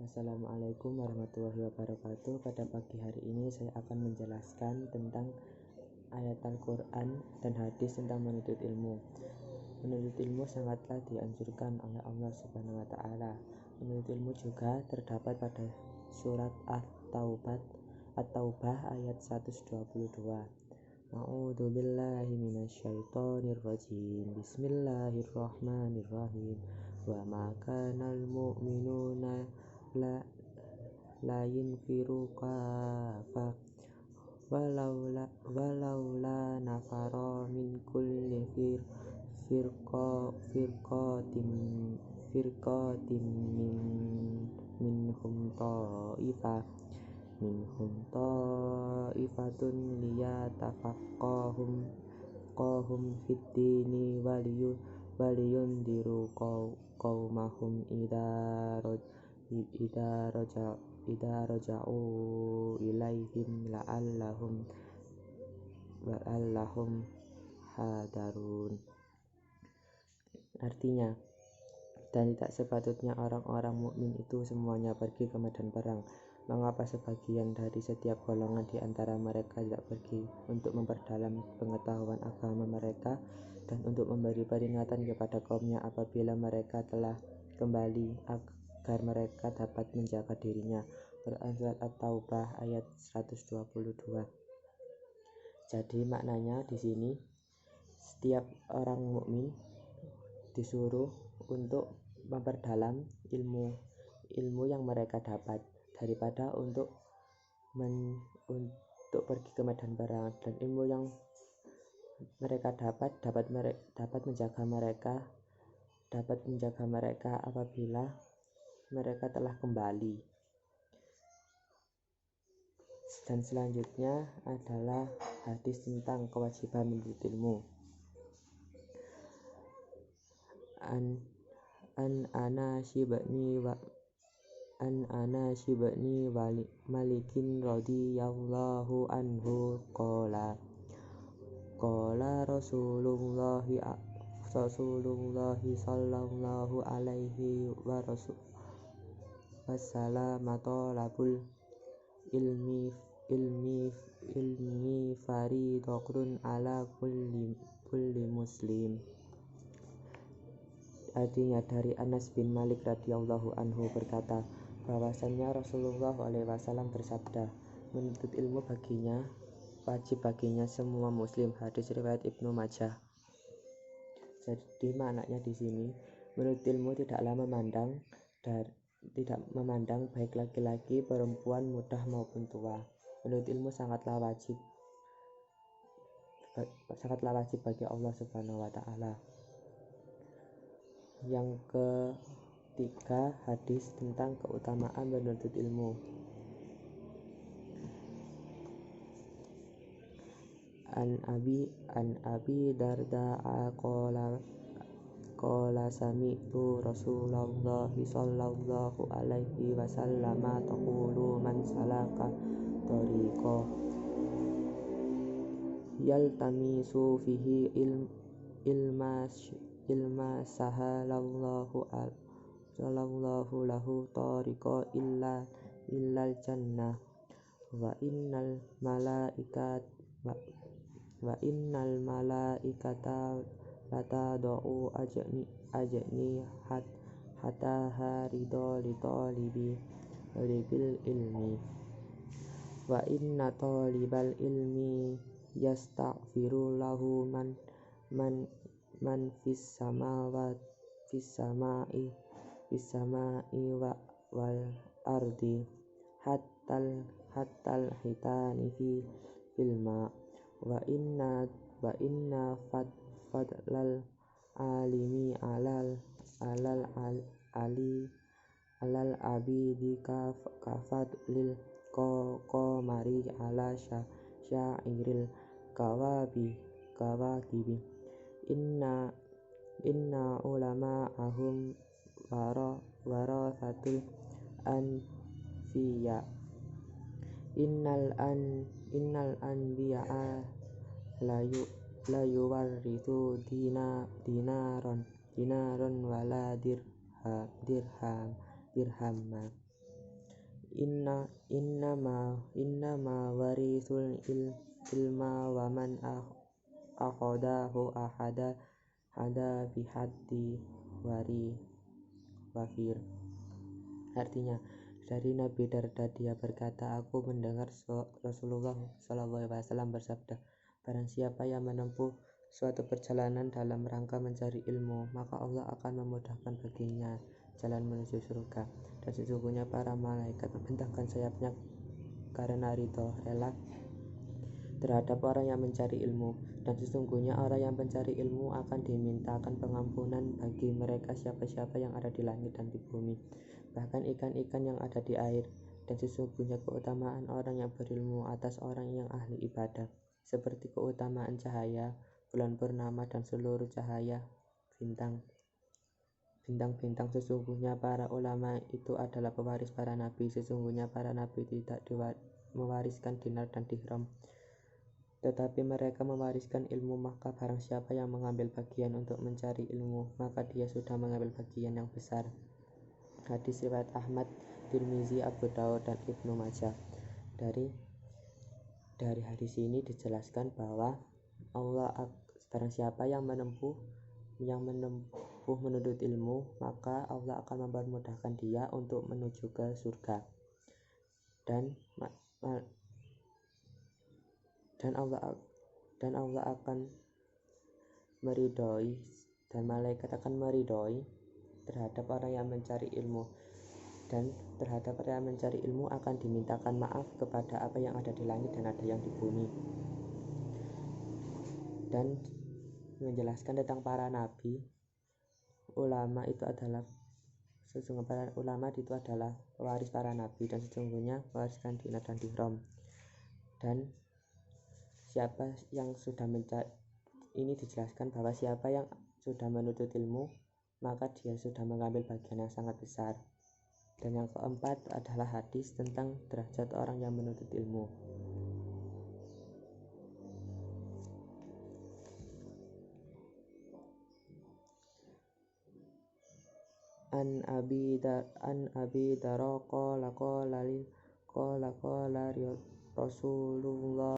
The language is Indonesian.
Assalamualaikum warahmatullahi wabarakatuh. Pada pagi hari ini saya akan menjelaskan tentang ayat Al-Quran dan hadis tentang menuntut ilmu. Menuntut ilmu sangatlah dianjurkan oleh Allah Subhanahu wa Ta'ala. Menuntut ilmu juga terdapat pada surat At-Taubah ayat 122. A'udzu billahi minasyaitonir rajim. Bismillahirrahmanirrahim. Wa ma kanal mu'minuna la yunfiru kafa walaula nafara min kulli firqatin minhum ta'ifatun liyatafaqahum fid-dini waliyundiru qaumahum idza raja'u ilaihim la'allahum hadarun. Artinya, dan tidak sepatutnya orang-orang mukmin itu semuanya pergi ke medan perang. Mengapa sebagian dari setiap golongan di antara mereka tidak pergi untuk memperdalam pengetahuan agama mereka dan untuk memberi peringatan kepada kaumnya apabila mereka telah kembali agar mereka dapat menjaga dirinya. Quran surat At-Taubah ayat 122. Jadi maknanya di sini setiap orang mukmin disuruh untuk memperdalam ilmu yang mereka dapat daripada untuk pergi ke medan perang, dan ilmu yang mereka dapat menjaga mereka apabila mereka telah kembali. Dan selanjutnya adalah hadis tentang kewajiban menuntut ilmu. An Anas bin Malikin radhiyallahu anhu qala Rasulullah sallallahu alaihi wasallam talabul ilmi faridatun ala kulli muslim. Artinya dari Anas bin Malik radhiyallahu anhu berkata bahwasannya Rasulullah SAW bersabda, menuntut ilmu wajib baginya semua muslim. Hadis riwayat Ibnu Majah. Jadi maknanya di sini menuntut ilmu tidaklah memandang baik laki-laki, perempuan, muda maupun tua. Menuntut ilmu sangatlah wajib bagi Allah Subhanahu wa Ta'ala. Yang ketiga, hadis tentang keutamaan menuntut ilmu. An Abi Darda qala sami'tu Rasulullah sallallahu alaihi wasallam taqulu man salaka tariqa yaltamisu fihi ilma sahalallahu lahu tariqa illal jannah wa innal malaikata latad'u ajni hatta harido li talibil ilmi wa inna talibal ilmi yastaghfiru lahu man fis samai wal ardi hatal hitani fil ma wa inna fadlal alimi alal abidi kafadlil qamari ala syairil kawakibi inna ulama'ahum warathatul anbiya innal anbiya'a la yuwarrithu dinaron wala dirhamma innama warisul ilma wa man akhadahu hada bihaddi wafir. Artinya, dari Nabi Darda dia berkata, aku mendengar Rasulullah SAW bersabda, barang siapa yang menempuh suatu perjalanan dalam rangka mencari ilmu, maka Allah akan memudahkan baginya jalan menuju surga. Dan sesungguhnya para malaikat membentangkan sayapnya karena ridho rela terhadap orang yang mencari ilmu. Dan sesungguhnya orang yang mencari ilmu akan dimintakan pengampunan bagi mereka siapa-siapa yang ada di langit dan di bumi, bahkan ikan-ikan yang ada di air. Dan sesungguhnya keutamaan orang yang berilmu atas orang yang ahli ibadah, seperti keutamaan cahaya bulan purnama dan seluruh cahaya bintang-bintang. Sesungguhnya para ulama itu adalah pewaris para nabi. Sesungguhnya para nabi tidak mewariskan dinar dan dirham, tetapi mereka mewariskan ilmu. Maka barang siapa yang mengambil bagian untuk mencari ilmu, maka dia sudah mengambil bagian yang besar. Hadis riwayat Ahmad, Tirmizi, Abu Daud, dan Ibnu Majah. Dari hadis ini dijelaskan bahwa barang siapa yang menuntut ilmu, maka Allah akan mempermudahkan dia untuk menuju ke surga. Dan Allah akan meridhoi, dan malaikat akan meridhoi terhadap orang yang mencari ilmu, dan terhadap orang yang mencari ilmu akan dimintakan maaf kepada apa yang ada di langit dan ada yang di bumi. Dan menjelaskan tentang para nabi, ulama itu adalah pewaris para nabi, dan sesungguhnya mewariskan dinar dan dirham. Dan siapa yang sudah ini dijelaskan bahwa siapa yang sudah menuntut ilmu, maka dia sudah mengambil bagian yang sangat besar. Dan yang keempat adalah hadis tentang derajat orang yang menuntut ilmu. An Abi Darda qala Rasulullah